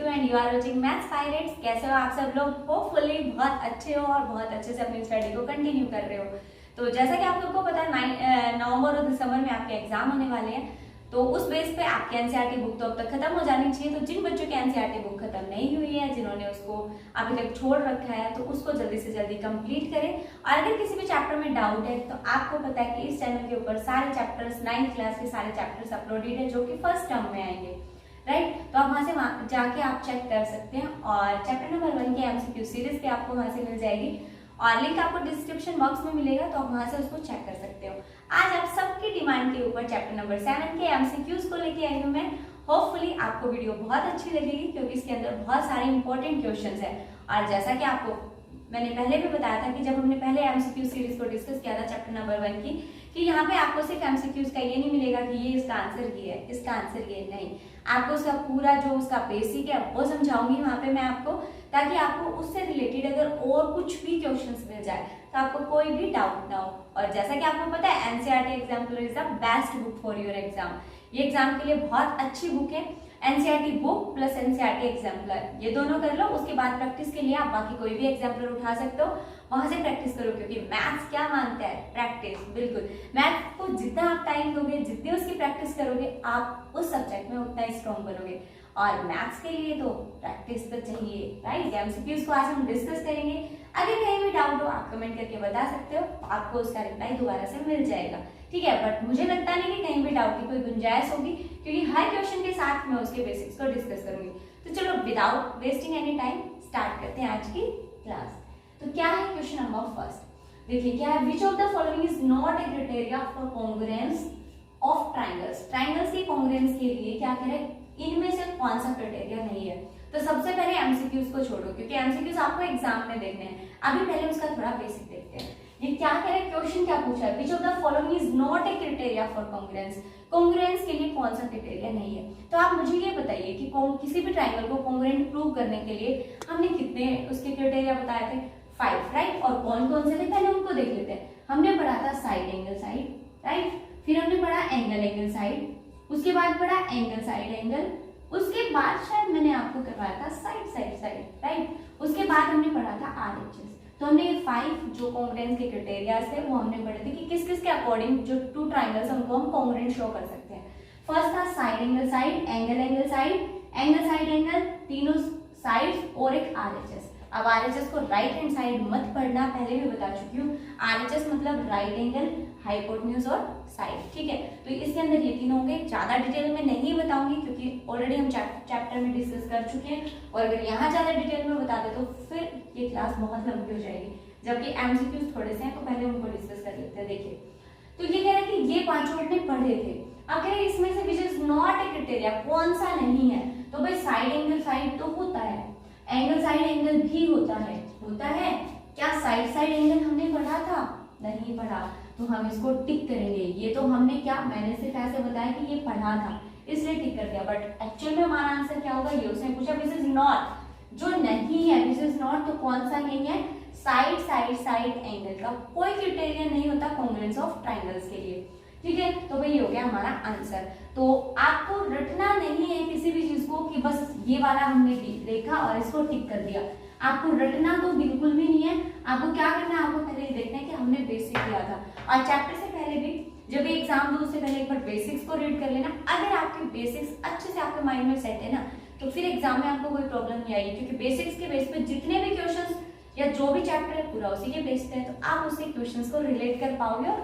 And you are watching maths pirates. कैसे हो आप सब लोग? होपफुली बहुत अच्छे हो और बहुत अच्छे से अपनी स्टडी को कंटिन्यू कर रहे हो। तो जैसा कि आप लोग को पता है नवंबर और दिसंबर में आपके एग्जाम होने वाले हैं, तो उस बेस पे आपके एनसीईआरटी बुक तो अब तक खत्म हो जानी चाहिए। तो जिन बच्चों की एनसीईआरटी बुक खत्म नहीं हुई है, जिन्होंने उसको अभी तक छोड़ रखा है, तो उसको जल्दी से जल्दी कंप्लीट करें। और अगर किसी भी चैप्टर में डाउट है तो आपको पता है कि इस चैनल के ऊपर सारे चैप्टर्स 9th क्लास के सारे चैप्टर्स अपलोडेड है जो कि फर्स्ट टर्म में आएंगे, राइट। तो आप वहां से जाके आप चेक कर सकते हैं और चैप्टर नंबर 1 की एमसीक्यू सीरीज भी आपको वहां से मिल जाएगी और लिंक आपको डिस्क्रिप्शन बॉक्स में मिलेगा, तो आप वहां से उसको चेक कर सकते हो। आज आप सबकी डिमांड के ऊपर चैप्टर नंबर 7 के एमसीक्यूज को लेके आई हूँ मैं। होपफुली आपको वीडियो बहुत अच्छी लगेगी क्योंकि इसके अंदर बहुत सारे इंपॉर्टेंट क्वेश्चंस हैं। और जैसा कि आपको मैंने पहले भी बताया था कि जब हमने पहले एमसीक्यू सीरीज को डिस्कस किया था चैप्टर नंबर 1 की, कि यहाँ पे आपको सिर्फ एमसीक्यूज का ये नहीं मिलेगा कि ये इसका आंसर ये है, इसका आंसर ये नहीं, आपको उसका पूरा जो उसका बेसिक है वो समझाऊंगी वहां पे मैं आपको, ताकि आपको उससे रिलेटेड अगर और कुछ भी क्वेश्चंस मिल जाए तो आपको कोई भी डाउट ना हो। और जैसा कि आपको पता है NCERT exemplar is the best book for your exam. ये एग्जाम के लिए बहुत अच्छी बुक है। NCERT book plus NCERT exemplar ये दोनों कर लो, उसके बाद प्रैक्टिस के लिए आप बाकी कोई भी एग्जाम्पलर उठा सकते हो, वहां से प्रैक्टिस करो, क्योंकि मैथ्स क्या मानता है? प्रैक्टिस। बिल्कुल, मैथ्स को जितना आप टाइम दोगे, जितनी उसकी प्रैक्टिस करोगे, आप उस सब्जेक्ट में उतना ही स्ट्रॉन्ग बनोगे। और मैथ्स के लिए तो प्रैक्टिस तो चाहिए, राइट। एमसीक्यूज को आज हम डिस्कस करेंगे। अगर कहीं भी डाउट हो आप कमेंट करके बता सकते हो, आपको उसका रिप्लाई दोबारा से मिल जाएगा, ठीक है। बट मुझे लगता नहीं कि कहीं भी डाउट की कोई गुंजाइश होगी, क्योंकि हर क्वेश्चन के साथ मैं उसके बेसिक्स को डिस्कस करूंगी। तो चलो without wasting any time start करते हैं आज की क्लास। तो क्या है क्वेश्चन नंबर फर्स्ट? देखिए क्या है, विच of the following is not a criteria for congruence of triangles. Triangles की कॉन्ग्रुएंस के लिए क्या करें, इनमें से कौन सा क्राइटेरिया नहीं है? तो सबसे पहले एमसीक्यूज को छोड़ो, क्योंकि एमसीक्यूज आपको एग्जाम में देखने हैं। अभी पहले उसका थोड़ा बेसिक देखते हैं। ये क्या कह रहा है, क्वेश्चन क्या पूछा है, विच of the following is not a criteria for congruence. Congruence के लिए कौन सा क्राइटेरिया नहीं है? तो आप मुझे ये बताइए कि किसी भी ट्राइंगल को कॉन्ग्रुएंट प्रूव करने के लिए हमने कितने उसके क्राइटेरिया बताए थे? 5, राइट। और कौन कौन से थे पहले उनको देख लेते हैं। हमने पढ़ा था साइड एंगल साइड, राइट। फिर हमने पढ़ा एंगल एंगल साइड, उसके बाद पढ़ा एंगल साइड एंगल, उसके बाद शायद मैंने आपको करवाया था साइड साइड साइड, राइट। उसके बाद हमने पढ़ा था आरएचएस। तो हमने ये 5 जो कॉन्ग्रुएंस के क्राइटेरिया थे वो हमने पढ़े थे कि किस किस के अकॉर्डिंग जो 2 ट्राइंगल्स उनको हम कॉन्ग्रुएंट शो कर सकते हैं। फर्स्ट था side angle side, angle angle side, angle side angle, तीनों साइड्स और एक आरएचएस। अब आरएचएस को राइट हैंड साइड मत पढ़ना, पहले भी बता चुकी हूँ। आरएचएस मतलब राइट एंगल, हाइपोटेन्यूज और साइड, ठीक है। तो इसके अंदर ये तीन होंगे। ज्यादा डिटेल में नहीं बताऊंगी क्योंकि ऑलरेडी हम चैप्टर में डिस्कस कर चुके हैं, और अगर यहाँ ज्यादा डिटेल में बता दे तो फिर ये क्लास बहुत लंबी हो जाएगी, जबकि एमसीक्यूज थोड़े से हैं तो पहले उनको डिस्कस कर लेते हैं। देखिए तो ये कह रहे हैं कि ये पांचों हमने पढ़े थे। अब कह रहे हैं इसमें से which is not a criteria, कौन सा नहीं है? तो भाई साइड एंगल साइड तो होता है, एंगल साइड एंगल भी होता है। होता है क्या? साइड साइड एंगल हमने पढ़ा था? नहीं पढ़ा, तो हम इसको टिक करेंगे। ये तो हमने क्या, मैंने सिर्फ ऐसे बताया कि ये पढ़ा था इसलिए टिक कर दिया, बट एक्चुअल में हमारा आंसर क्या होगा? ये उसने पूछा विच इज नॉट, जो नहीं है विच इज नॉट, तो कौन सा नहीं है? साइड साइड साइड एंगल का कोई क्राइटेरिया नहीं होता कॉन्ग्रुएंस ऑफ ट्राइंगल्स के लिए, ठीक है। तो भाई हो गया हमारा आंसर। तो आपको रटना नहीं है किसी भी चीज को कि बस ये वाला हमने देखा और इसको टिक कर दिया। आपको रटना तो बिल्कुल भी नहीं है। आपको क्या करना है, आपको पहले ये देखना है कि हमने बेसिक किया था, और चैप्टर से पहले भी जब भी एग्जाम दो उससे पहले एक बार बेसिक्स को रीड कर लेना। अगर आपके बेसिक्स अच्छे से आपके माइंड में सेट है ना, तो फिर एग्जाम में आपको कोई प्रॉब्लम नहीं आएगी, क्योंकि बेसिक्स के बेस पे जितने भी क्वेश्चन या जो भी चैप्टर है पूरा उसी के बेस पे है, तो आप उसी क्वेश्चन को रिलेट कर पाओगे, और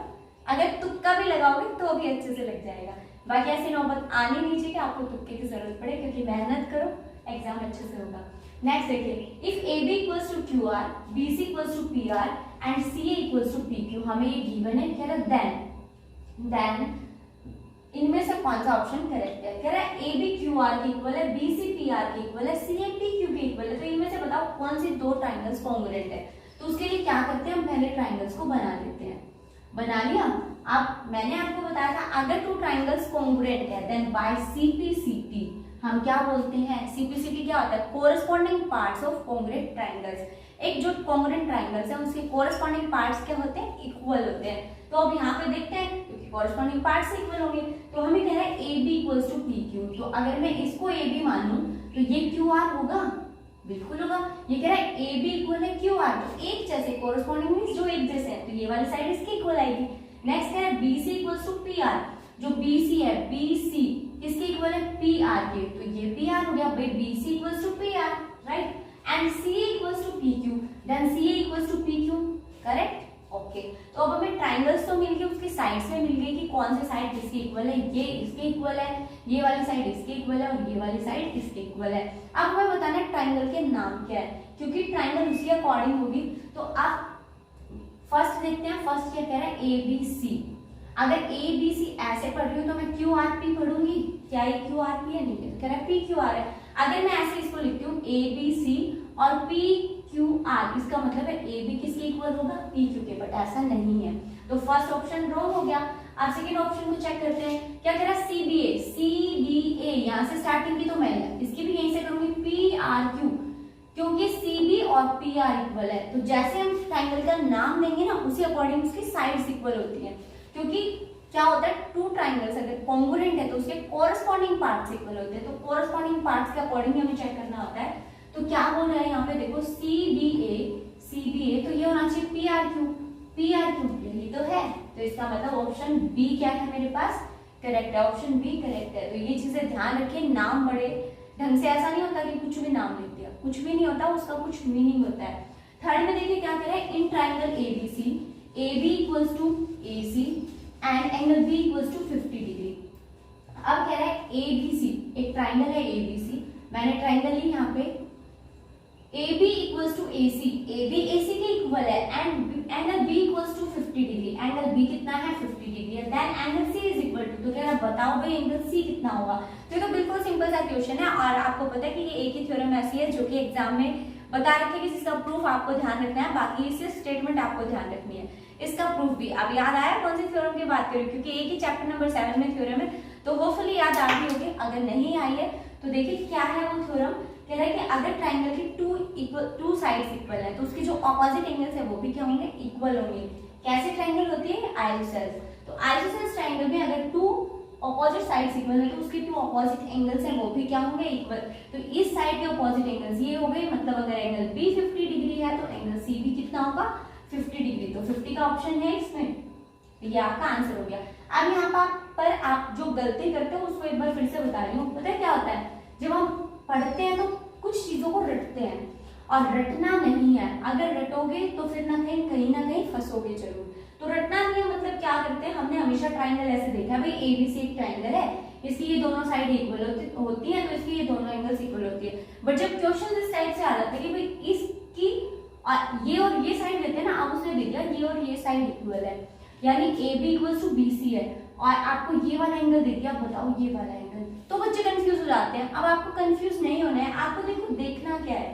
अगर तुक्का भी लगाओगे तो भी अच्छे से लग जाएगा। बाकी ऐसी नौबत आनी नहीं चाहिए कि आपको तुक्के की जरूरत पड़े, क्योंकि मेहनत करो एग्जाम अच्छे से होगा। नेक्स्ट देखिए, if A B equals to Q R, B C equals to P R and C A equals to P Q, हमें ये गिवन है। कह रहा देन इनमें से कौन सा ऑप्शन करेक्ट है? कह रहा है ए बी क्यू आर के इक्वल है, बी सी पी आर के इक्वल है, सी ए पी क्यू के इक्वल है। तो इनमें से बताओ कौन सी 2 ट्राइंगल्स कॉन्ग्रुएंट है? तो उसके लिए क्या करते हैं, हम पहले ट्राइंगल्स को बना लेते हैं। बना लिया। अब मैंने आपको बताया था अगर 2 ट्राइंगल्स कॉन्ग्रुएंट है देन बाय सीपीसीटी हम क्या बोलते हैं? सीपीसीटी क्या होता है? Corresponding parts of congruent triangles. एक जो कॉन्ग्रुएंट ट्राइंगल्स है उसके कोरस्पॉन्डिंग पार्ट्स क्या होते हैं? इक्वल होते हैं। तो अब यहाँ पे देखते हैं, क्योंकि कोरस्पॉन्डिंग पार्ट्स इक्वल होंगे तो हमें कह रहा है A B equals to P Q. तो अगर मैं इसको ए बी मानूं तो ये क्यू आर होगा, बिल्कुल होगा। ये कह रहा है ए बी इक्वल है क्यू आर, तो एक जैसे कोरस्पॉन्डिंग मींस जो एक जैसे है, तो ये वाली साइड इसकी इक्वल आएगी। नेक्स्ट कह रहा है B C equals to P R, जो बी सी है, बी सी किसके इक्वल है, पी आर के, तो ये पी आर हो गया भाई, B C equals to P R, right. And C equals to P Q, then C equals to P Q, correct, okay. तो अब हमें ट्राइंगल्स तो मिल गए, उसकी साइड्स में मिल गई कि कौन से साइड किसके इक्वल है, ये इसके इक्वल है, ये वाली साइड इसके इक्वल है और ये वाली साइड इसके इक्वल है। अब हमें बताना है ट्राइंगल के नाम क्या है, क्योंकि ट्राइंगल उसी अकॉर्डिंग होगी। तो आप फर्स्ट देखते हैं, फर्स्ट क्या कह रहा है, ए बी सी। अगर ए बी सी ऐसे पढ़ रही हूँ तो मैं क्यू आर पी पढ़ूंगी, क्या ये क्यू आर पी है, नहीं कह रहा है पी क्यू आर है। अगर मैं ऐसे इसको लिखती हूँ ए बी सी और पी क्यू आर, इसका मतलब है ए बी किसके इक्वल होगा, पी क्यू के, बट ऐसा नहीं है। तो फर्स्ट ऑप्शन रॉन्ग हो गया। अब सेकेंड ऑप्शन को चेक करते हैं, क्या कह रहा है, C B A, C B ए, यहाँ से स्टार्टिंग की तो मैं इसकी भी यहीं से करूंगी, पी आर क्यू, क्योंकि सी बी और पी आर इक्वल है। तो जैसे हम ट्राइंगल का नाम देंगे ना, उसी अकॉर्डिंग उसकी साइड्स इक्वल होती है, क्योंकि क्या होता है, टू ट्राइंगल्स अगर कॉन्ग्रुएंट है तो उसके कोरस्पॉन्डिंग पार्ट्स इक्वल होते हैं। तो कोरस्पॉन्डिंग पार्ट्स के अकॉर्डिंग हमें चेक करना होता है। तो क्या बोल रहा है यहाँ पे, देखो सी बी ए, तो ये होना चाहिए पी आर क्यू, यही तो है। तो इसका मतलब ऑप्शन बी क्या है मेरे पास, करेक्ट है, ऑप्शन बी करेक्ट है। तो ये चीजें ध्यान रखिए, नाम बड़े ढंग से ऐसा नहीं होता कि कुछ भी नाम लिख दिया, कुछ भी नहीं होता, उसका कुछ मीनिंग होता है। थर्ड में देखिए क्या कह रहा है, in triangle A B C, A B equals to A C and angle B equals to 50 degree. अब कह रहा है ए बी सी, एक ट्राइंगल है ए बी सी, मैंने ट्राइंगल ली यहाँ पे, A B equals to A C, A B A C के इक्वल है, and angle B equals to 50 degree, angle B कितना है 50 डिग्री है, then angle C is equal to, तो कह रहा बताओ भाई एंगल सी कितना होगा। तो ये तो बिल्कुल सिंपल सा क्वेश्चन है, और आपको पता है कि ये एक ही थ्योरम ऐसी है जो कि एग्जाम में बता रखे कि जिसका प्रूफ आपको ध्यान रखना है, बाकी इससे स्टेटमेंट आपको ध्यान रखनी है। इसका प्रूफ भी अब याद आया कौन सी थ्योरम की बात करें, क्योंकि एक ही चैप्टर नंबर 7 में थ्योरम है, तो होपफुली याद आ गई होगी। अगर नहीं आई है तो देखिए क्या है वो थ्योरम, कह रहा है कि अगर ट्राइंगल की टू साइड्स इक्वल है तो उसके जो ऑपोजिट एंगल्स है वो भी क्या होंगे, इक्वल होंगे। कैसे ट्राइंगल होती है, आइसोसेल्स। तो आइसोसेल्स ट्राइंगल में अगर टू ऑपोजिट साइड्स इक्वल है तो उसके टू ऑपोजिट एंगल्स हैं वो भी क्या होंगे, इक्वल। तो इस साइड के ऑपोजिट एंगल्स ये हो गए, मतलब अगर एंगल बी 50 डिग्री है तो एंगल सी भी कितना होगा, 50 डिग्री। तो 50 का ऑप्शन है इसमें, ये आपका आंसर हो गया। अब यहाँ पर आप जो गलती करते हो उसको एक बार फिर से बता रही हूँ। पता है क्या होता है, जब हम पढ़ते हैं तो कुछ चीजों को रटते हैं, और रटना नहीं है। अगर रटोगे तो फिर कहीं ना कहीं फंसोगे जरूर। तो रटना नहीं है मतलब क्या करते हैं, हमने हमेशा ट्राइंगल ऐसे देखा, भाई ए बी सी एक ट्राइंगल है, इसकी ये दोनों साइड इक्वल होती है, तो इसकी ये दोनों एंगल्स इक्वल होती है। बट जब क्वेश्चन इस टाइप से आ जाते हैं कि भाई इसकी और ये साइड लेते हैं ना, अब उसने दे दिया ये और ये साइड इक्वल है, यानी A B equal to B C है, और आपको ये वाला एंगल दे दिया, बताओ ये वाला एंगल, तो बच्चे कंफ्यूज हो जाते हैं। अब आपको कंफ्यूज नहीं होना है, आपको देखो देखना क्या है,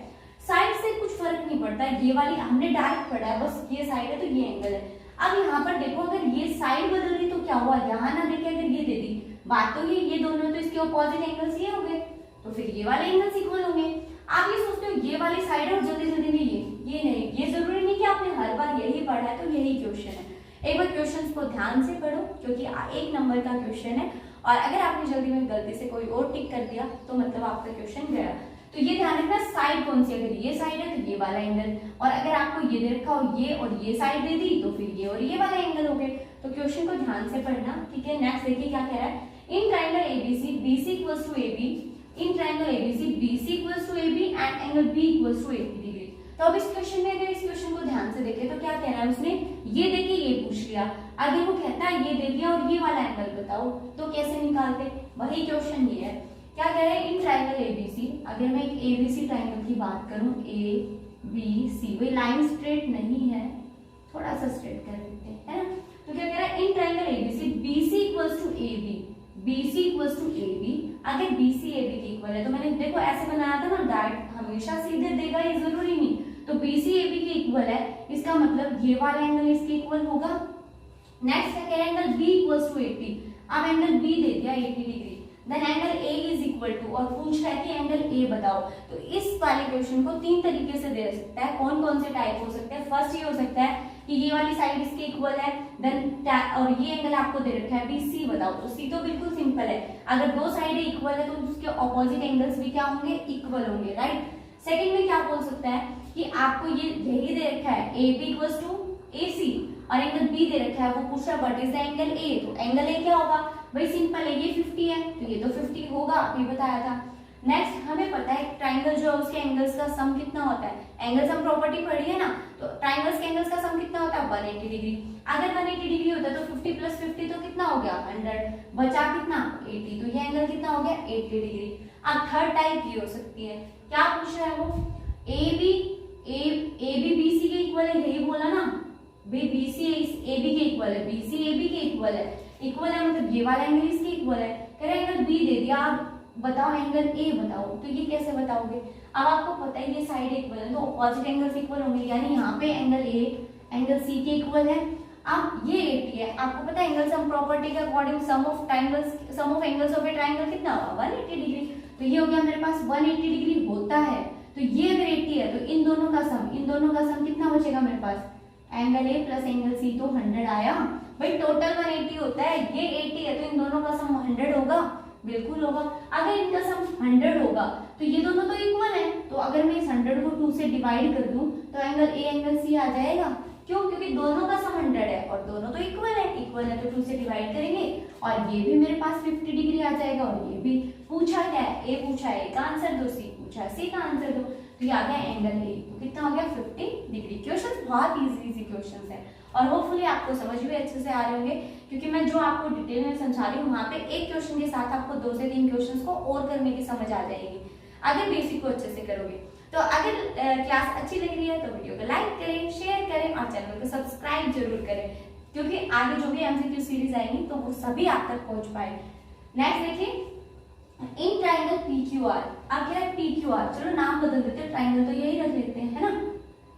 साइड से कुछ फर्क नहीं पड़ता है। ये वाली हमने डायरेक्ट पढ़ा है, बस ये साइड है तो ये एंगल है। अब यहाँ पर देखो, अगर ये साइड बदल गई तो क्या हुआ, यहाँ ना देखे अगर ये दे दी, बात तो ये दोनों तो इसके ऑपोजिट एंगल्स ये हो गए, तो फिर ये वाले एंगल्स इक्वल होंगे। आप ये सोचते हो ये वाली साइड है और जल्दी जल्दी में ये नहीं, ये जरूरी नहीं कि आपने हर बार यही पढ़ा है, तो यही क्वेश्चन है। एक बार क्वेश्चंस को ध्यान से पढ़ो, क्योंकि 1 नंबर का क्वेश्चन है, और अगर आपने जल्दी में गलती से कोई और टिक कर दिया तो मतलब आपका क्वेश्चन गया। तो ये ध्यान रखना, साइड कौन सी, अगर ये साइड है तो ये वाला एंगल, और अगर आपको ये दे रखा हो ये और ये साइड दे दी तो फिर ये और ये वाला एंगल हो गए। तो क्वेश्चन को ध्यान से पढ़ना, ठीक है। नेक्स्ट देखिए क्या कह रहा है, in triangle ABC BC equals to AB, in triangle ABC BC equals to AB and angle B equals to 80 degree. तो अब इस क्वेश्चन में अगर इस क्वेश्चन को ध्यान से देखें तो क्या कह रहा है, उसने ये देके ये पूछ लिया, अगर वो कहता है ये दे दिया और ये वाला एंगल बताओ तो कैसे निकालते, वही क्वेश्चन ये है। क्या कह रहे हैं, इन ट्राइंगल एबीसी, अगर मैं एक एबीसी ट्राइंगल की बात करूं, ए बी सी, वे लाइन स्ट्रेट नहीं है, थोड़ा सा स्ट्रेट कर देते हैं, है ना। तो क्या कह रहा है, in triangle ABC BC equals to AB, BC equals to AB, अगर बीसी एबी के इक्वल है, तो मैंने देखो ऐसे बनाया था ना, डायरेक्ट हमेशा सीधे देगा ये जरूरी नहीं, तो बीसी एबी के इक्वल है, इसका मतलब ये वाला एंगल इसके इक्वल होगा। नेक्स्ट क्या कह रहा है, एंगल बी इक्वल्स टू 80, अब एंगल बी दे दिया 80 degree, then angle A is equal to, और पूछ रहा है कि एंगल ए बताओ। तो इस वाले क्वेश्चन को 3 तरीके से दे सकता है। कौन कौन से टाइप हो सकते हैं? फर्स्ट ये हो सकता है कि ये वाली साइड इसके इक्वल है, देन और ये एंगल आपको दे रखा है बी, सी बताओ। तो सी तो बिल्कुल सिंपल है, अगर दो साइडें इक्वल है तो उसके ऑपोजिट एंगल्स भी क्या होंगे? इक्वल होंगे, राइट। सेकंड में क्या बोल सकता है कि आपको ये यही दे रखा है A B equals to A सी, और एंगल बी दे रखा है, वो पूछ रहा है what is the angle A. तो एंगल ए क्या होगा? भाई सिंपल है, ये 50 है तो ये तो 50 होगा, अभी बताया था। नेक्स्ट हमें पता है ट्राइंगल जो है उसके एंगल्स का सम कितना होता है। एंगल सम प्रॉपर्टी पढ़ी है ना, तो ट्राइंगल्स के एंगल्स का सम कितना होता है? 180 डिग्री। अगर 180 डिग्री होता है तो 50 प्लस 50 तो कितना हो गया? 100, बचा कितना? 80, तो ये एंगल कितना हो गया? 80 डिग्री। अब थर्ड टाइप ये हो सकती है, क्या पूछ रहा है वो? ए बी बी सी के इक्वल है, यही बोला ना भाई, बी सी ए बी के इक्वल है, बी सी ए बी के इक्वल है। इक्वल है मतलब ये वाला एंगल इसके इक्वल है। कह रहे एंगल बी दे दिया, आप बताओ एंगल ए बताओ। तो ये कैसे बताओगे? अब आपको पता है ये साइड इक्वल है तो ऑपोजिट एंगल्स इक्वल होंगे, यानी यहाँ पे एंगल ए एंगल सी के इक्वल है। अब ये 80 है, आपको पता है एंगल सम प्रॉपर्टी के according sum of angles of a triangle कितना होगा? 180 डिग्री। तो ये हो गया मेरे पास 180 डिग्री होता है, तो ये अगर 80 है तो इन दोनों का सम कितना बचेगा मेरे पास? Angle A plus angle C तो 100 आया। भाई टोटल 180 होता है, ये 80 है तो इन दोनों का सम 100 होगा, बिल्कुल होगा। अगर इनका सम 100 होगा तो ये दोनों तो इक्वल है, तो अगर मैं इस 100 को 2 से डिवाइड कर दूं तो एंगल ए एंगल सी आ जाएगा। क्यों? क्योंकि दोनों का सम 100 है और दोनों तो इक्वल है तो 2 से डिवाइड करेंगे और ये भी मेरे पास 50 डिग्री आ जाएगा, और ये भी। पूछा क्या है? ए पूछा है, ए का आंसर दो, सी पूछा है, सी का आंसर दो। तो ये आ गया एंगल ए, तो कितना हो गया? 50 डिग्री। क्वेश्चन बहुत इजी क्वेश्चन है और होपफुली आपको समझ भी अच्छे से आ रहे होंगे, क्योंकि मैं जो आपको डिटेल में समझा रही हूँ वहाँ पे एक क्वेश्चन के साथ आपको 2 से 3 क्वेश्चन को और करने की समझ आ जाएगी, अगर बेसिक को अच्छे से करोगे। तो अगर क्लास अच्छी लग रही है तो वीडियो को लाइक करें, शेयर करें और चैनल को सब्सक्राइब जरूर करें, क्योंकि आगे जो भी एमसीक्यू सीरीज आएंगी तो वो सभी आप तक पहुंच पाए। नेक्स्ट देखिए, इन ट्राइंगल PQR। अब क्या है PQR? चलो नाम बदल देते हैं, ट्राइंगल तो यही रख लेते हैं, है ना।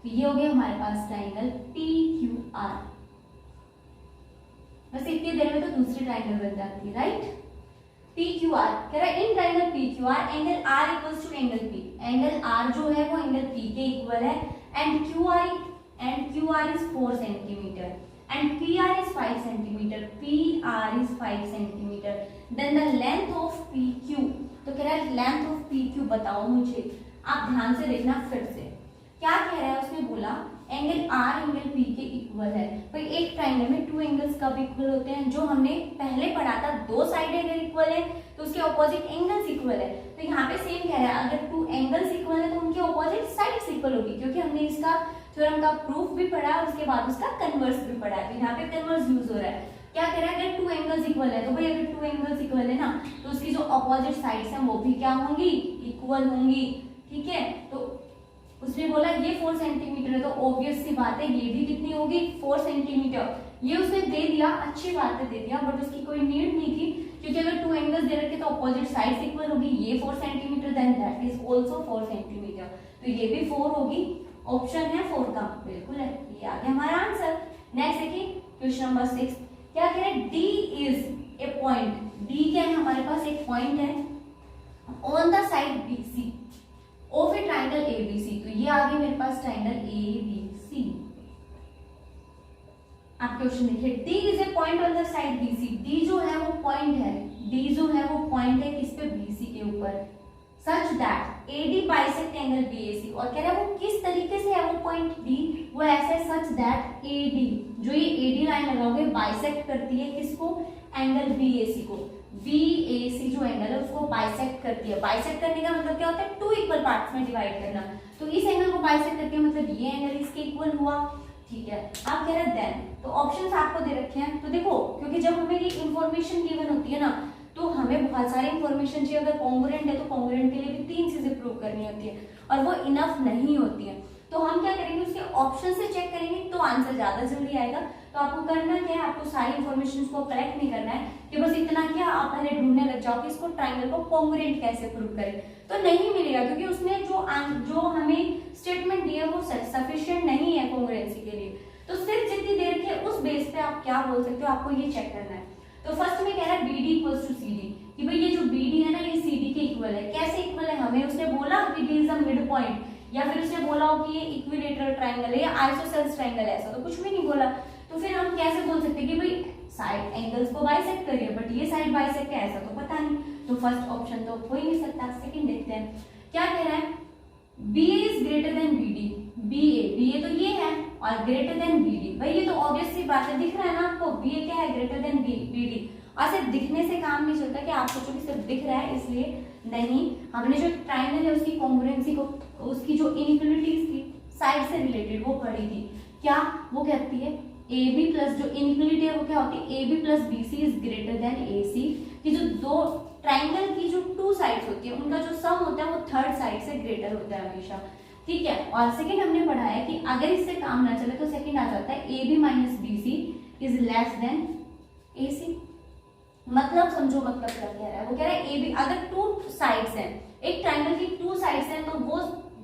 तो ये हो गया हमारे पास ट्राइंगल PQR। बस इतनी देर में तो दूसरी ट्राइंगल बन जाती है, राइट। PQR कह रहा है in triangle PQR angle R equals to angle P। Angle R जो है वो एंगल P के इक्वल है, and QR is 4 centimetre and PR is 5 centimeter, PR is 5 centimeter, then the length of PQ। तो कह रहा है length of PQ बताओ मुझे। आप ध्यान से देखना फिर से क्या कह रहा है। उसने बोला एंगल R एंगल P के इक्वल है। भाई एक ट्राइंगल में 2 एंगल्स कब इक्वल होते हैं? जो हमने पहले पढ़ा था, 2 साइड अगर इक्वल है तो उसके ऑपोजिट एंगल्स इक्वल है। तो यहाँ पे सेम कह रहा है, अगर 2 एंगल्स इक्वल है तो उनके ऑपोजिट साइड्स इक्वल होगी, क्योंकि हमने इसका थ्योरम का प्रूफ भी पढ़ा और उसके बाद उसका कन्वर्स भी पढ़ा है। तो यहाँ पे कन्वर्स यूज हो रहा है। क्या कह रहा है? अगर 2 एंगल्स इक्वल है तो भाई अगर 2 एंगल्स इक्वल है ना तो उसकी जो ऑपोजिट साइड्स हैं वो भी क्या होंगी? इक्वल होंगी, ठीक है। तो उसने बोला ये 4 सेंटीमीटर है तो ऑब्वियस सी बात है ये भी कितनी होगी? 4 सेंटीमीटर। ये उसने दे दिया, अच्छी बात है दे दिया, बट उसकी कोई नीड नहीं थी, क्योंकि अगर 2 एंगल्स दे रखे तो ऑपोजिट साइड्स इक्वल होगी। ये 4 centimetre then that is also 4 centimetre, तो ये भी 4 होगी। ऑप्शन है 4 का, बिल्कुल है, ये आ गया हमारा आंसर। नेक्स्ट देखिए क्वेश्चन नंबर 6। क्या कह रहे हैं? D is a point. D क्या है? हमारे पास एक पॉइंट है on the side BC of A triangle ABC। तो ये आ गया मेरे पास ट्राइंगल ABC। आप क्वेश्चन देखिए, D is a point on the side BC। D जो है वो पॉइंट है, D जो है वो पॉइंट है किस पे? BC के ऊपर। Such that AD bisect angle BAC। और कह रहा है वो किस तरीके से है वो पॉइंट D? वो ऐसे सच दैट AD, जो ये AD लाइन लगाओगे, बाइसेक्ट करती है किसको? एंगल BAC को। BAC जो एंगल है उसको बाइसेक्ट करती है। बाइसेक्ट करने का मतलब क्या होता है? 2 इक्वल पार्ट्स में डिवाइड करना। तो इस एंगल को बाइसेक्ट करके मतलब ये एंगल इसके इक्वल हुआ, ठीक है। आप कह रहे हैं देन, तो ऑप्शंस आपको दे रखे हैं। तो देखो, क्योंकि जब हमें ये इंफॉर्मेशन गिवन होती है ना तो हमें बहुत सारी इंफॉर्मेशन चाहिए। अगर कॉन्ग्रुएंट है तो कॉन्ग्रुएंट के लिए भी 3 चीजें प्रूव करनी होती है और वो इनफ नहीं होती है। तो हम क्या करेंगे? उसके ऑप्शन से चेक करेंगे तो आंसर ज्यादा जल्दी आएगा। तो आपको करना क्या है? आपको सारी इंफॉर्मेशन को कलेक्ट नहीं करना है कि बस इतना किया, आप पहले ढूंढने लग जाओ कि इसको ट्राइंगल को कॉन्ग्रुएंट कैसे प्रूव करें। तो नहीं मिलेगा, क्योंकि उसने जो हमें स्टेटमेंट दिया वो सफिशिएंट नहीं है कॉन्ग्रुएंसी के लिए। तो सिर्फ जितनी देर के उस बेस पे आप क्या बोल सकते हो, आपको ये चेक करना है। तो फर्स्ट में कह रहा है BD इक्वल्स टू CD। कि भाई ये जो BD है ना ये CD के इक्वल है। कैसे इक्वल है, हमें उसने बोला कि D is the mid point, या फिर उसने बोला हो कि ये इक्विलेटरल ट्रायंगल है या आइसोसेलेस ट्रायंगल है, ऐसा तो कुछ भी नहीं बोला। तो फिर हम कैसे बोल सकते हैं कि भाई साइड एंगल्स को बाइसेक्ट करिए, बट ये साइड बाइसेक्ट है ऐसा तो पता नहीं। तो फर्स्ट ऑप्शन तो हो ही नहीं सकता। सेकंड देखते हैं क्या कह रहा है, BA is greater than BD। BA तो ये है और ग्रेटर देन BD, भाई ये तो ऑब्वियस सी बात है, दिख रहा है ना आपको, BA क्या है, ग्रेटर देन BD। और सिर्फ दिखने से काम नहीं चलता कि आप सोचो कि सिर्फ दिख रहा है इसलिए, नहीं, हमने जो ट्रायंगल है उसकी कॉन्ग्रुएंसी को, उसकी जो इनइक्वालिटीज थी साइड से रिलेटेड वो पढ़ी थी। क्या वो कहती है AB प्लस जो इनइक्वालिटी है वो क्या होती है, AB plus BC is greater than AC, कि जो दो ट्रायंगल की जो टू साइड्स होती है उनका जो सम होता है वो थर्ड साइड से ग्रेटर होता है हमेशा, ठीक है। और सेकंड हमने पढ़ा है कि अगर इससे काम ना चले तो सेकंड आ जाता है AB minus BC is less than AC। मतलब समझो मतलब क्या कह रहा है, वो कह रहा है AB अगर टू साइड्स हैं, एक ट्रायंगल की टू साइड्स हैं, तो वो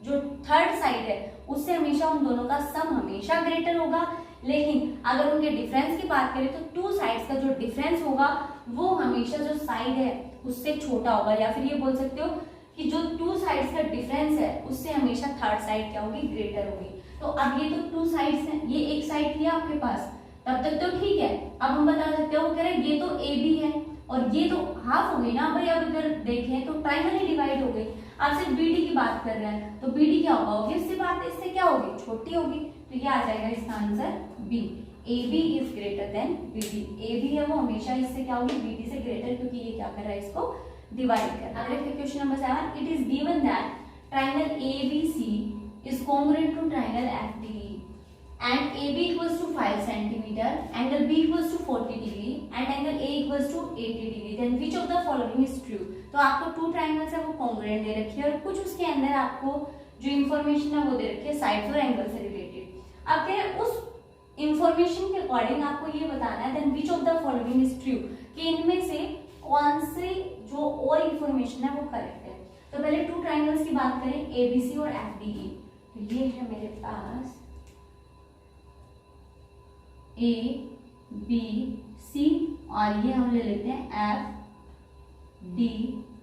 जो थर्ड साइड है उससे हमेशा उन दोनों का सम हमेशा ग्रेटर होगा। लेकिन अगर उनके डिफरेंस की बात करें तो टू साइड्स का जो डिफरेंस होगा वो हमेशा जो साइड है उससे छोटा होगा, या फिर ये बोल सकते हो कि जो टू साइड्स का डिफरेंस है उससे हमेशा थर्ड साइड क्या होगी, ग्रेटर होगी। तो अब ये तो टू साइड्स हैं, ये एक साइड थी आपके पास, तब तक तो ठीक है। अब हम बता सकते हो, वो कह रहे हैं ये तो AB है और ये तो हाफ हो गई ना भाई, अब इधर देखें तो ट्रायंगल ही डिवाइड हो गई। आप सिर्फ BD की बात कर रहे हैं तो BD क्या होगा, ऑब्वियस सी बात है, इससे क्या होगी, छोटी होगी। तो ये आ जाएगा इसका answer B, AB is greater than BD। AB है वो हमेशा इससे क्या होगी, BD से ग्रेटर, क्योंकि ये क्या कर रहा है, इसको डिवाइड कर रहा है। Question number 7, it is given that triangle ABC is congruent to triangle FDE and AB equals to 5 centimeter, angle B equals to 40 degree and angle A equals to 80 degree, then which of the following is true। तो आपको two triangles है वो congruent दे रखी है और कुछ उसके अंदर आपको जो इन्फॉर्मेशन है वो दे रखी है साइड्स और एंगल से रिलेटेड। अब क्या है, उस इन्फॉर्मेशन के अकॉर्डिंग आपको ये बताना है then which of the following is true, कि इनमें से कौन सी जो और इन्फॉर्मेशन है वो करेक्ट है। तो पहले टू ट्रायंगल्स की बात करें ABC और FDE, तो ये है मेरे पास ABC और ये हम ले लेते हैं FD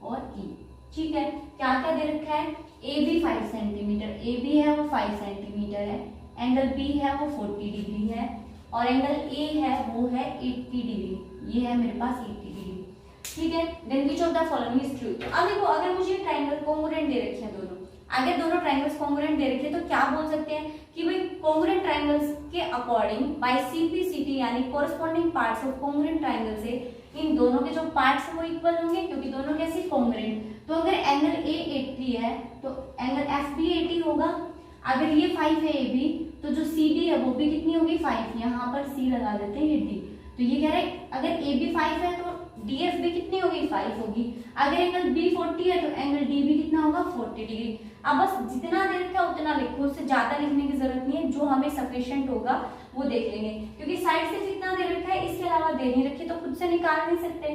और E, ठीक है। क्या क्या दे रखा है, AB 5 सेंटीमीटर, AB है वो 5 सेंटीमीटर है, एंगल B है वो 40 डिग्री है और एंगल A है वो है 80 डिग्री, ये है मेरे पास 80 डिग्री, ठीक है। Then which of the following is true. तो अब देखो, अगर मुझे ट्रायंगल कॉन्ग्रुएंट दे रखे हैं दोनों, अगर दोनों ट्रायंगल्स कॉन्ग्रुएंट दे रखे हैं तो क्या बोल सकते हैं कि भाई कॉन्ग्रुएंट ट्रायंगल्स के अकॉर्डिंग बाय CP/CT यानी corresponding parts of congruent triangle से इन दोनों के जो पार्ट्स हैं वो इक्वल होंगे, क्योंकि दोनों कैसे कॉन्ग्रुएंट। तो अगर एंगल A 80 है तो एंगल FB 80 होगा। अगर ये 5 है AB तो जो CD है वो भी कितनी होगी, 5, यहाँ पर C लगा देते हैं, ये D। तो ये कह रहे हैं अगर AB 5 है तो DF भी कितनी होगी, 5 होगी। अगर एंगल B 40 है तो एंगल D भी कितना होगा, 40 डिग्री। अब बस जितना दे रखा है उतना लिखो, उससे ज्यादा लिखने की जरूरत नहीं है, जो हमें सफिशिएंट होगा वो देख लेंगे, क्योंकि साइड से जितना दे रखा है इसके अलावा दे नहीं रखी तो खुद से निकाल नहीं सकते।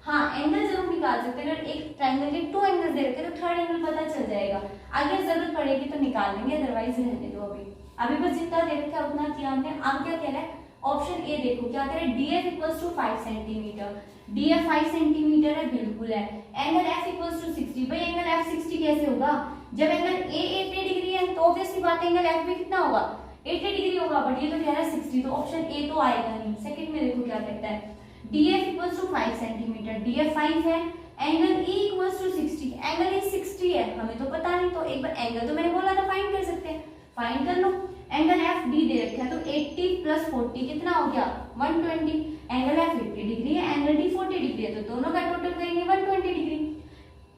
हाँ, एंगल जरूर निकाल सकते हैं, अगर एक ट्रायंगल के टू एंगल दे रखे तो थर्ड एंगल पता चल जाएगा, अगर जरूरत पड़ेगी तो निकाल लेंगे, अदरवाइज रहने दो। अभी बस जितना दे रखा है उतना किया हमने। अब क्या कह रहा है, ऑप्शन ए देखो क्या कह रहे हैं, DF equals to 5 centimetre, DF 5 centimetre है, बिल्कुल है। एंगल F इक्वल्स टू 60, भाई एंगल F 60 कैसे होगा, जब एंगल A 80 डिग्री है तो ऑब्वियसली बात है एंगल F भी कितना होगा, 80 डिग्री होगा, बट ये तो कह रहा है 60, तो ऑप्शन ए तो आएगा नहीं। सेकंड में देखो क्या कहता है, DF equals to 5 centimetre, DF 5 है, angle E equals to 60, angle E 60 है, हमें तो पता नहीं, तो एक बार एंगल तो मैंने बोला था फाइंड कर सकते हैं, फाइंड कर लो। एंगल FD दे रखा है तो 80 प्लस 40 कितना हो गया, 120। एंगल F 80 डिग्री है, एंगल D 40 डिग्री है, तो दोनों का टोटल करेंगे 120 डिग्री।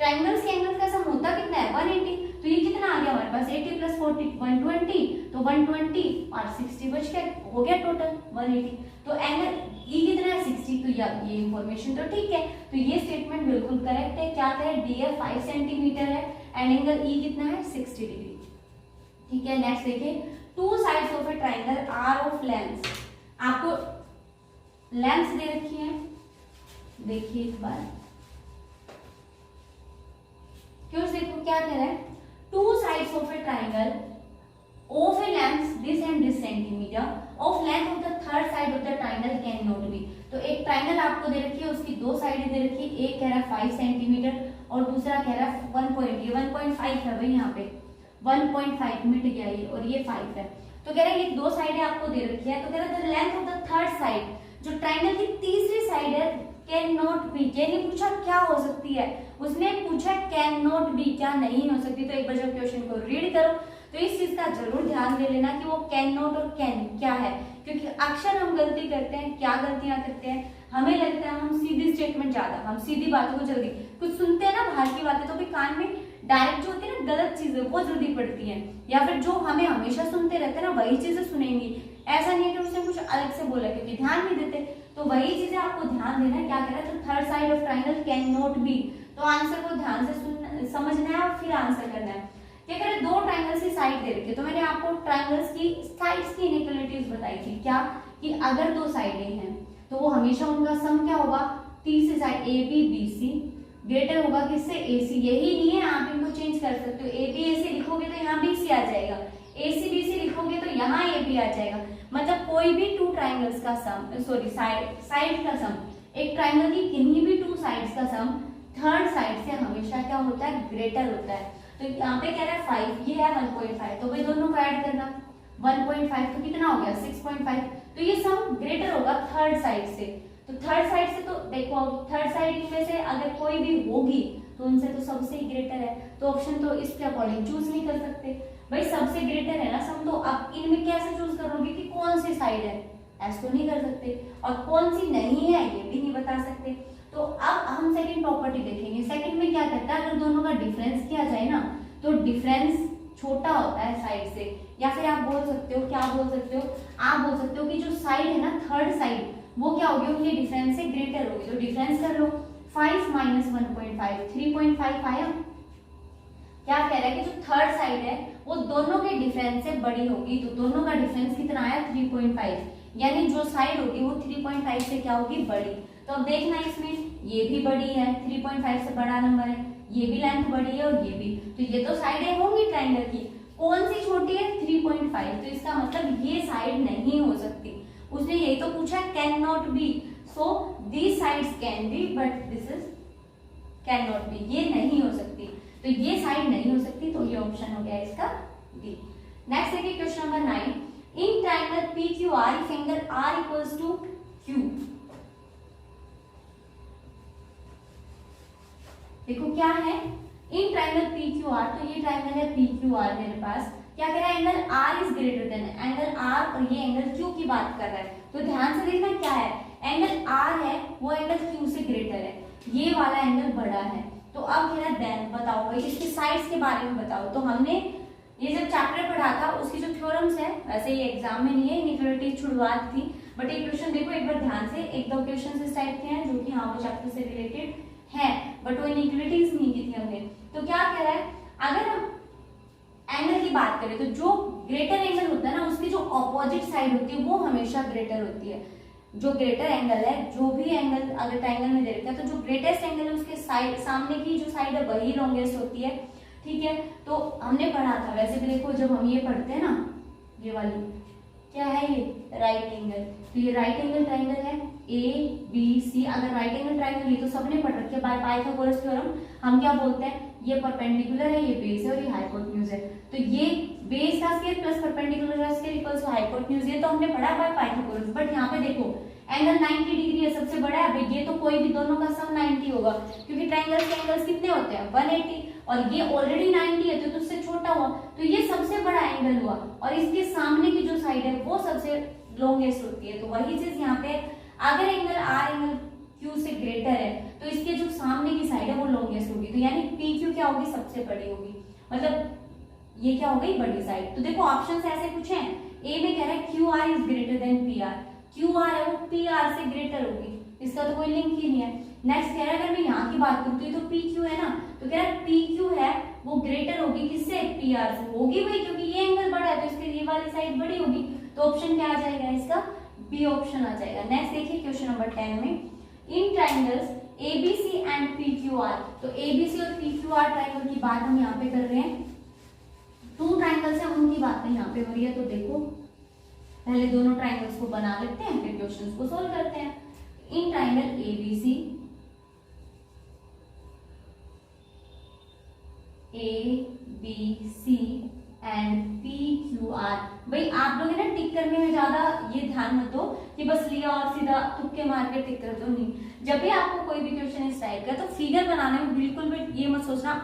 ट्रायंगल्स के एंगल का सम होता कितना है, 180, तो ये कितना आ गया हमारे पास, 80 प्लस 40 120, तो 120 और 60 बच गया, हो गया टोटल 180। तो एंगल E कितना है, 60, तो ये इंफॉर्मेशन तो ठीक है, तो ये स्टेटमेंट बिल्कुल करेक्ट है। क्या करें, DF 5 सेंटीमीटर है एंड एंगल E कितना है, 60 डिग्री, ठीक है। नेक्स्ट देखिए, two sides of a triangle are of length, आपको लेंथ दे रखी है, देखिए एक बार क्यों, देखो क्या कह रहा है, to sides of a triangle of A length this and this centimetre, of length of the third side of the triangle can not be. तो एक ट्राइंगल आपको दे रखी है, उसकी दो साइडें दे रखी है, एक कह रहा है 5 सेंटीमीटर और दूसरा कह रहा है 1.5 है भाई, यहाँ पे 1.5 मिट गया ये और ये 5 है। तो कह रहा है ये दो साइडें आपको दे रखी है। तो कह रहा है length of the third side, जो ट्राइंगल की तीसरी साइड है, कैन नॉट बी, ये नहीं पूछा क्या हो सकती है, उसने पूछा कैन नॉट बी, क्या नहीं हो सकती। तो एक बार जब क्वेश्चन को रीड करो तो इस चीज का जरूर ध्यान दे लेना कि वो कैन नॉट और कैन क्या है, क्योंकि अक्सर हम गलती करते हैं। क्या गलतियां करते हैं, हमें लगता है हम सीधी स्टेटमेंट ज्यादा, हम सीधी बातों को जल्दी कुछ सुनते हैं ना बाहर की बातें, तो भी कान में डायरेक्ट जो होती है ना गलत चीजें वो जल्दी पड़ती हैं, या फिर जो हमें हमेशा सुनते रहते हैं ना वही चीजें सुनेंगी। ऐसा नहीं है कि उसने कुछ अलग से बोला, क्योंकि ध्यान नहीं देते। तो वही चीजें आपको ध्यान देना है। क्या कह रहा है, तो third side of triangle can not be, तो आंसर को ध्यान से समझना है और फिर आंसर करना है। क्या कह रहे, दो ट्राइंगल्स की साइड दे रखी है। तो मैंने आपको ट्राइंगल्स की साइड्स की इनइक्वालिटीज बताई थी, क्या कि अगर दो साइडें हैं तो वो हमेशा उनका सम क्या होगा, तीसरी side A B B C greater होगा किससे, ए सी। यही नहीं है, आप इनको चेंज कर सकते हो। ए बी ए सी लिखोगे तो यहाँ बी सी आ जाएगा, ए सी बी सी लिखोगे तो यहाँ ए बी आ जाएगा। मतलब कोई भी टू ट्राइंगल्स का सम, सॉरी साइड का सम, एक ट्राइंगल की किन्हीं भी टू साइड्स का सम थर्ड साइड से हमेशा क्या होता है, ग्रेटर होता है। तो यहाँ पे कह रहा है 5, ये है 1.5, तो भाई दोनों को ऐड करना, 1.5 तो कितना हो गया 6.5, तो ये सम ग्रेटर होगा थर्ड साइड से। तो थर्ड साइड से तो देखो, थर्ड साइड में से अगर कोई भी होगी तो उनसे तो सबसे ही ग्रेटर है, तो ऑप्शन तो इसके अकॉर्डिंग चूज नहीं कर सकते भाई, सबसे ग्रेटर है ना सम। तो अब इनमें कैसे चूज करोगे कि कौन सी साइड है, ऐसा तो नहीं कर सकते, और कौन सी नहीं है ये भी नहीं बता सकते। तो अब हम सेकंड प्रॉपर्टी देखेंगे। सेकंड में क्या कहता है, अगर दोनों का डिफरेंस किया जाए ना तो डिफरेंस छोटा होता है साइड से, या फिर आप बोल सकते हो, क्या बोल सकते हो, आप बोल सकते हो कि जो साइड है ना थर्ड साइड वो क्या होगी, उनके डिफरेंस से ग्रेटर होगी। तो डिफरेंस कर लो, 5 माइनस 1.5 3.5 आया। क्या कह रहा है कि जो थर्ड साइड है वो दोनों के डिफरेंस से बड़ी होगी, तो दोनों का डिफरेंस कितना आया 3.5, यानी जो साइड होगी वो 3.5 से क्या होगी, बड़ी। तो अब देखना इसमें ये भी बड़ी है, 3.5 से बड़ा नंबर है, ये भी लेंथ बड़ी है और ये भी, तो ये तो साइडें होंगी ट्रायंगल की, कौन सी छोटी है 3.5, तो इसका मतलब ये साइड नहीं हो सकती। उसने यही तो पूछा can not be, so these sides can be but this is can not be, ये नहीं हो सकती, तो ये साइड नहीं हो सकती, तो ये ऑप्शन हो गया इसका डी। नेक्स्ट देखिए question number 9, in triangle PQR if angle R equals to Q। देखो क्या है, इन ट्रायंगल PQR, तो ये ट्रायंगल है PQR मेरे पास, क्या कह रहा है, angle R is greater than angle R, और ये एंगल Q की बात कर रहा है। तो ध्यान से देखना क्या है, एंगल R है वो एंगल Q से ग्रेटर है, ये वाला एंगल बड़ा है। तो अब कह रहा है देन बताओ भाई इसकी साइड्स के बारे में बताओ। तो हमने ये जब चैप्टर पढ़ा था उसकी जो थ्योरम्स है, वैसे ये एग्जाम में नहीं है, इनइक्वालिटी शुरुआत थी, बट ये क्वेश्चन देखो एक बार ध्यान से, एक दो क्वेश्चन इस टाइप के हैं जो कि हाँ वो चैप्टर से रिलेटेड है, बट वो इनइक्वालिटीज नहीं की थी हमने। तो क्या कह रहा है, अगर हम एंगल की बात करें तो जो ग्रेटर एंगल होता है ना उसकी जो ऑपोजिट साइड होती है वो हमेशा ग्रेटर होती है। जो ग्रेटर एंगल है, जो भी एंगल अगर ट्रायंगल में दे रखा है, तो जो ग्रेटेस्ट एंगल है उसके साइड सामने की जो साइड है वही लॉन्गेस्ट होती है, ठीक है। तो हमने पढ़ा था, वैसे भी देखो जब हम ये पढ़ते हैं ना, ये वाली क्या है, ये राइट एंगल, तो ये राइट एंगल ट्रायंगल है ABC। अगर राइट एंगल ट्रायंगल ये तो सबने पढ़ रखे बाय पाइथागोरस थ्योरम, हम क्या बोलते हैं, ये परपेंडिकुलर है, ये बेस है और ये हाइपोटेन्यूज है। तो ये बेस का स्केयर प्लस परपेंडिकुलर का स्केयर इक्वल्स टू हाइपोटेन्यूज, ये तो हमने पढ़ा बाय पाइथागोरस। बट यहाँ पे देखो एंगल 90 डिग्री है, सबसे बड़ा है भाई, ये तो कोई भी दोनों का सम 90 होगा, क्योंकि ट्रायंगल के एंगल्स कितने होते हैं 180, और ये ऑलरेडी 90 है तो उससे छोटा हुआ, तो ये सबसे बड़ा एंगल हुआ, और इसके सामने की जो साइड है वो सबसे लॉन्गेस्ट होती है। तो वही चीज यहाँ पे, अगर एंगल R एंगल Q से ग्रेटर है तो इसके जो सामने की साइड है वो लॉन्गेस्ट होगी, तो यानी PQ क्या होगी, सबसे बड़ी होगी, मतलब ये क्या हो गई, बड़ी साइड। तो देखो ऑप्शन ऐसे कुछ हैं, ए में कह रहा है QR is greater than PR, QR है वो PR से ग्रेटर होगी, इसका तो कोई लिंक ही नहीं है। नेक्स्ट कह रहा है अगर मैं यहाँ की बात करूँ तो ये तो PQ है ना, तो कह रहा है PQ है वो ग्रेटर होगी किससे, PR से, होगी भाई क्योंकि ये एंगल बड़ा है तो इसके ये वाली साइड बड़ी होगी, तो ऑप्शन क्या आ जाएगा इसका, बी ऑप्शन आ जाएगा। नेक्स्ट देखिए क्वेश्चन नंबर 10 में, इन ट्रायंगल्स ABC एंड PQR, तो ABC और PQR ट्रायंगल की बात हम यहाँ पे कर रहे हैं, टू ट्रायंगल्स हैं उनकी बातें यहाँ पे हो रही है। तो देखो पहले दोनों ट्रायंगल्स को बना लेते हैं, फिर क्वेश्चंस को सोल्व करते हैं। In triangle ABC, ABC and PQR। भाई आप लोग है ना टिक करने में ज्यादा ये ध्यान मत दो कि बस लिया और सीधा तुक्के मार के टिक कर दो, नहीं। जब भी आपको कोई भी क्वेश्चन इस टाइप का तो फिगर बनाने में बिल्कुल भी ये मत सोचना,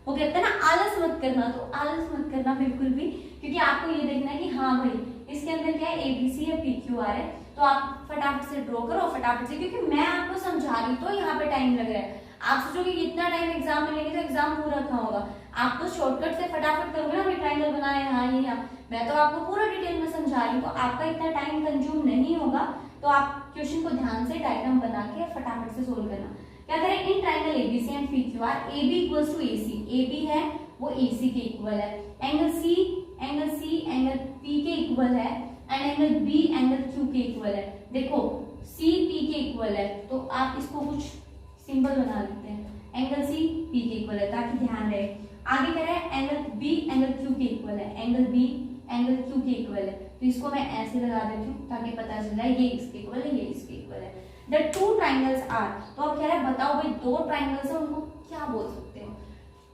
वो कहते हैं ना आलस मत करना, तो आलस मत करना बिल्कुल भी, क्योंकि आपको ये देखना है कि हाँ भाई इसके अंदर क्या है, ABC या PQR है, तो आप फटाफट से ड्रॉ करो फटाफट से, क्योंकि मैं आपको समझा रही तो यहाँ पे टाइम लग रहा है। आप सोचोगे इतना टाइम एग्जाम में लेंगे तो एग्जाम पूरा कहाँ होगा, आप तो शॉर्टकट से फटाफट करोगे ना, ट्रायंगल बनाए हाँ ये यहाँ, मैं तो आपको पूरा डिटेल में समझा रही हूँ, तो आपका इतना टाइम कंज्यूम नहीं होगा, तो आप क्वेश्चन को ध्यान से डायग्राम बना के फटाफट से सोल्व करना। क्या करें, in triangle ABC and PQR, AB equals to AC, AB है वो AC के इक्वल है, एंगल C एंगल P के इक्वल है, and angle B angle Q के इक्वल है। देखो C P के इक्वल है, तो आप इसको कुछ सिंबल बना लेते हैं, एंगल C P के इक्वल है ताकि ध्यान रहे। आगे कह रहा है एंगल B एंगल Q के इक्वल है, एंगल B एंगल Q के इक्वल है, तो इसको मैं ऐसे लगा देती हूँ ताकि पता चल जाए ये इसके इक्वल है, ये इसके इक्वल है। द टू ट्राइंगल्स आर, तो अब कह रहा है बताओ भाई दो ट्राइंगल्स है उनको क्या बोल सकते हो,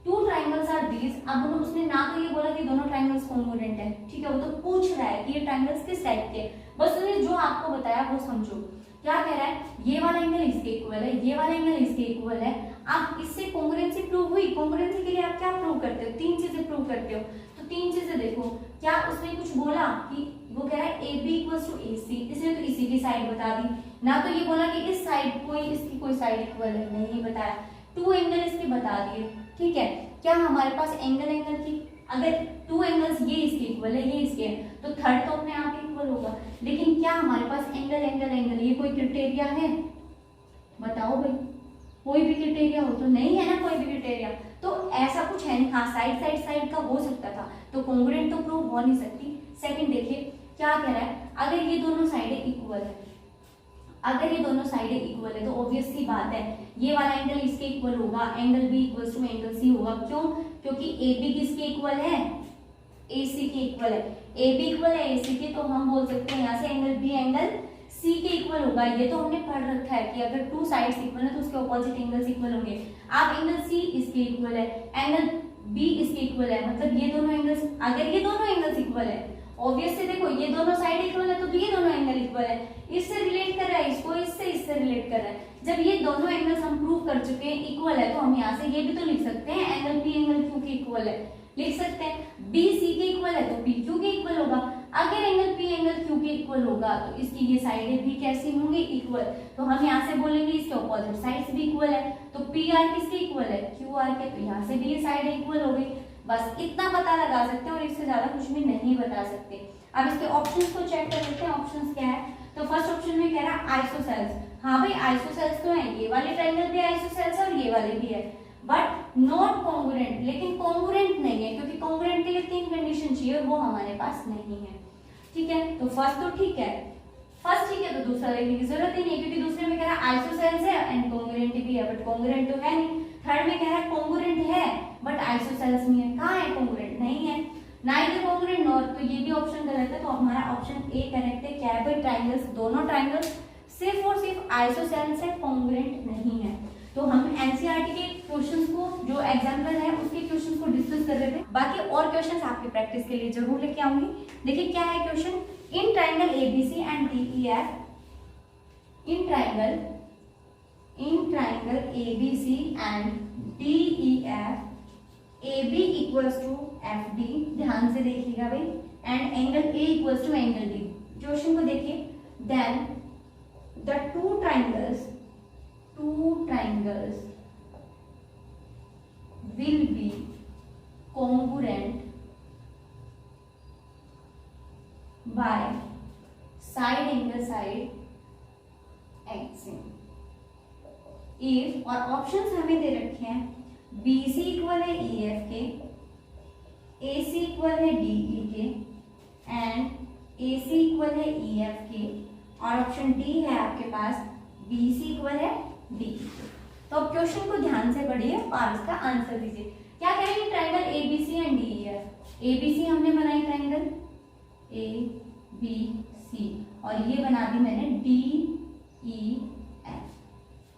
टू ट्राइंगल्स आर दीज। अब उसने ना तो ये बोला कि दोनों ट्राइंगल्स कॉन्ग्रुएंट है, ठीक है, वो तो पूछ रहा है कि ये ट्राइंगल्स किस टाइप के, बस उसने जो आपको बताया वो समझो। क्या कह रहा है, ये वाला एंगल इसके इक्वल है, ये वाला एंगल इसके इक्वल है। अब इससे कॉन्ग्रुएंसी प्रूव हुई, कॉन्ग्रुएंसी के लिए आप क्या प्रूव करते हो, तीन चीजें प्रूव करते हो, तो तीन चीजें देखो। क्या उसने कुछ बोला कि वो कह रहा है AB इक्वल्स टू AC, इसने तो इसी की साइड बता दी, ना तो ये बोला कि इस साइड कोई इसकी कोई साइड इक्वल है, नहीं बताया। टू एंगल इसके बता दिए, ठीक है। क्या हमारे पास एंगल की अगर टू एंगल्स ये इसके इक्वल है, ये इसके है, तो थर्ड तो अपने आप इक्वल होगा, लेकिन क्या हमारे पास एंगल ये कोई क्राइटेरिया है, बताओ भाई, कोई भी क्राइटेरिया हो तो नहीं है ना, कोई भी क्राइटेरिया तो ऐसा कुछ है नहीं। हाँ साइड का हो सकता था, तो कॉन्ग्रुएंट तो प्रूव हो नहीं सकती। सेकंड देखिए क्या कह रहा है, अगर ये दोनों साइडें इक्वल है, अगर ये दोनों साइडें इक्वल है तो ऑब्वियस सी बात है ये वाला एंगल इसके इक्वल होगा, angle B equals to angle C होगा। क्यों, क्योंकि AB किसके इक्वल है, AC के इक्वल है, AB इक्वल है AC के, तो हम बोल सकते हैं यहाँ से एंगल B एंगल C के इक्वल होगा। ये तो हमने पढ़ रखा है कि अगर टू साइड्स इक्वल है तो उसके ऑपोजिट एंगल्स इक्वल होंगे। आप एंगल C इसके इक्वल है, एंगल B इसके इक्वल है, मतलब ये दोनों एंगल्स, अगर ये दोनों एंगल्स इक्वल है, ऑब्वियसली देखो ये दोनों साइड इक्वल है तो ये दोनों एंगल इक्वल है, इससे रिलेट कर रहा है इसको, इससे रिलेट कर रहा है। जब ये दोनों एंगल्स हम प्रूव कर चुके हैं इक्वल है, तो हम यहाँ से ये भी तो लिख सकते हैं एंगल P एंगल Q के इक्वल है, लिख सकते हैं। B C के इक्वल है तो P Q के इक्वल होगा। अगर एंगल P एंगल Q के इक्वल होगा तो इसकी ये साइडें भी कैसी होंगी, इक्वल, तो हम यहाँ से बोलेंगे इसके ऑपोजिट साइड्स भी इक्वल है, तो PR किसके इक्वल है, QR के, तो यहाँ से भी ये साइड इक्वल हो गई। बस इतना पता लगा सकते हैं और इससे ज्यादा कुछ भी नहीं बता सकते। अब इसके ऑप्शंस को चेक कर लेते हैं, ऑप्शंस क्या है। तो फर्स्ट ऑप्शन में कह रहा है आइसोसेल्स, हाँ भाई आइसोसेल्स तो है, ये वाले ट्रायंगल भी आइसोसेल्स है और ये वाले भी है, बट नॉट कॉन्ग्रुएंट, लेकिन कॉन्ग्रुएंट नहीं है, क्योंकि कॉन्ग्रुएंट के लिए तीन कंडीशन चाहिए और वो हमारे पास नहीं है, ठीक है। तो फर्स्ट तो ठीक है, फर्स्ट ठीक है, तो दूसरा लिखने की जरूरत ही नहीं, क्योंकि दूसरे में कह रहा है आइसोसेल्स है एंड कॉन्ग्रुएंट भी है, बट कॉन्ग्रुएंट तो है नहीं। थर्ड में कह रहा है कॉन्ग्रुएंट है बट आइसोसेल्स नहीं है, कहाँ है, कॉन्ग्रुएंट नहीं है, नाइदर कॉन्ग्रुएंट नॉर, तो ये भी ऑप्शन गलत है। तो हमारा ऑप्शन ए करेक्ट है। क्या है भाई, ट्रायंगल्स, दोनों ट्रायंगल्स सिर्फ और सिर्फ आइसोसेल्स से कॉन्ग्रुएंट नहीं है। तो हम एनसीईआरटी के क्वेश्चंस को, जो एग्जाम्पल है उसके क्वेश्चंस को डिस्कस कर रहे थे, बाकी और क्वेश्चंस आपकी प्रैक्टिस के लिए जरूर लेके आऊंगी। देखिए क्या है question, in triangle ABC and DEF, in triangle ABC and DEF, AB equals to FD, ध्यान से देखिएगा भाई, and angle A equals to angle D। Question को देखिए, then the two triangles will be congruent by side axiom if, और options हमें दे रखे हैं, BC इक्वल है EF के, AC इक्वल है DE के, एंड AC इक्वल है EF के, और ऑप्शन डी है आपके पास BC इक्वल है DE के। तो अब क्वेश्चन को ध्यान से पढ़िए और इसका आंसर दीजिए। क्या करेंगे, triangle ABC and DEF, ABC हमने बनाई ट्रायंगल ABC और ये बना दी मैंने DEF,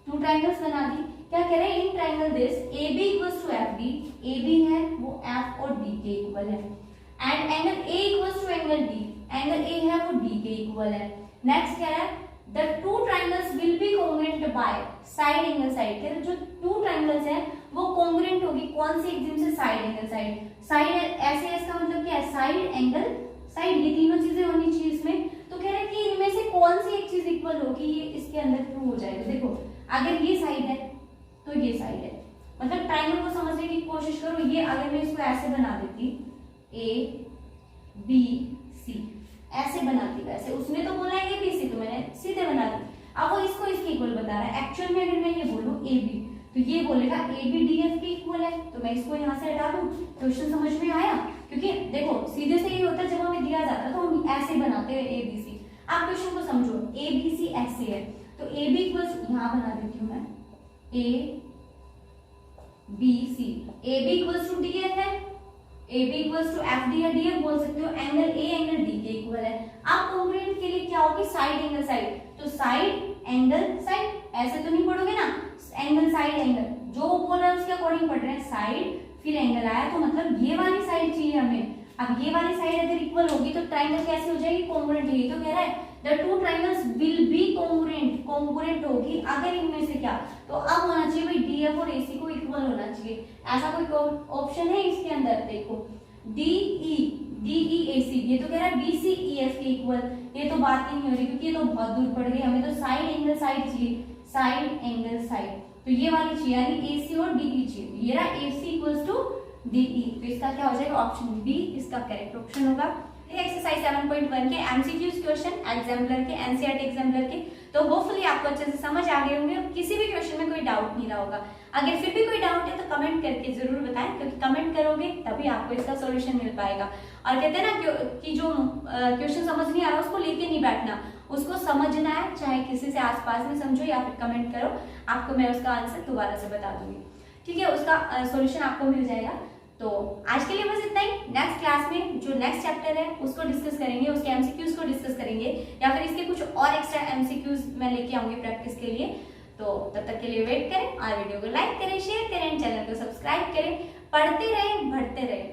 2 ट्राइंगल्स बना दी। क्या कह रहे हैं, in triangle this A B equals to F D, A B है वो एफ और डी के इक्वल है, and angle A equals to angle D, angle A है वो डी के इक्वल है। नेक्स्ट कह रहा है the 2 triangles will be congruent by side angle side, कह रहे जो 2 ट्राइंगल्स है वो कॉन्ग्रुएंट होगी कौन सी, एकदम से साइड एंगल साइड। साइड ऐसे इसका मतलब क्या है, साइड एंगल साइड, ये तीनों चीजें होनी चाहिए इसमें। तो कह रहे हैं कि इनमें से कौन सी एक चीज इक्वल होगी, ये इसके अंदर ट्रू हो जाएगा। देखो अगर ये साइड है तो ये साइड है, मतलब ट्राइंगल को समझने की कोशिश करो। ये अगर मैं इसको ऐसे बना देती ए बी सी, ऐसे बनाती, वैसे उसने तो बोला है ए बी सी, तो मैंने सीधे बना दी। अब वो इसको इसके इक्वल बता रहा है। एक्चुअल में अगर मैं ये बोलूं ए बी, तो ये बोलेगा ए बी डी एफ के इक्वल है, तो मैं इसको यहाँ से हटा दूं। क्वेश्चन समझ में आया? क्योंकि देखो सीधे से ये होता है, जब हमें दिया जाता है तो हम ऐसे बनाते हैं ए बी सी। आप क्वेश्चन को समझो, ए बी सी ऐसे है, तो ए बी इक्वल्स यहाँ बना देती हूँ मैं A B C, A B equals to D F है, A B equals to F D या डी एफ बोल सकते हो। एंगल ए एंगल डी के इक्वल है। अब कॉन्ग्रुएंट के लिए क्या होगी, साइड एंगल साइड, तो साइड एंगल साइड, ऐसे तो नहीं पढ़ोगे ना, एंगल साइड एंगल, जो बोल रहा है उसके अकॉर्डिंग पढ़ रहे हैं। साइड फिर एंगल आया, तो मतलब ये वाली साइड चाहिए हमें। अब ये वाली साइड अगर इक्वल होगी तो ट्राइंगल कैसे हो जाएगी, कॉन्ग्रुएंट। यही तो कह रहा है the 2 triangles will be congruent, congruent होगी अगर इनमें से क्या, तो अब होना चाहिए भाई डी एफ और ए सी को इक्वल होना चाहिए। ऐसा कोई ऑप्शन है इसके अंदर? देखो डी ई ए सी, ये तो कह रहा है बी सी ई एफ के इक्वल, ये तो बात ही नहीं हो रही क्योंकि ये तो बहुत दूर पड़ गई। हमें तो साइड एंगल साइड चाहिए, साइड एंगल साइड, तो ये वाली चाहिए, यानी ए सी और डी ई चाहिए। ये रहा ए सी इक्वल्स टू डी ई, तो इसका क्या हो जाएगा, ऑप्शन बी इसका करेक्ट ऑप्शन होगा। एक्सरसाइज 7.1 के एमसीक्यूज क्वेश्चन एग्जाम्पलर के, एनसीईआरटी एग्जाम्पलर के, तो होपफुली आपको अच्छे से समझ आ गए होंगे, किसी भी क्वेश्चन में कोई डाउट नहीं रहा होगा। अगर फिर भी कोई डाउट है तो कमेंट करके जरूर बताएं, क्योंकि कमेंट करोगे तभी आपको इसका सॉल्यूशन मिल पाएगा। और कहते हैं ना कि जो क्वेश्चन समझ नहीं आ रहा उसको लेके नहीं बैठना, उसको समझना है, चाहे किसी से आसपास में समझो या फिर कमेंट करो, आपको मैं उसका आंसर दोबारा से बता दूंगी, ठीक है, उसका सॉल्यूशन आपको मिल जाएगा। तो आज के लिए बस इतना ही। नेक्स्ट क्लास में जो नेक्स्ट चैप्टर है उसको डिस्कस करेंगे, उसके एमसीक्यूज को डिस्कस करेंगे, या फिर इसके कुछ और एक्स्ट्रा एमसीक्यूज मैं लेके आऊंगी प्रैक्टिस के लिए। तो तब तक के लिए वेट करें और वीडियो को लाइक करें, शेयर करें, चैनल को सब्सक्राइब करें। पढ़ते रहें, बढ़ते रहें।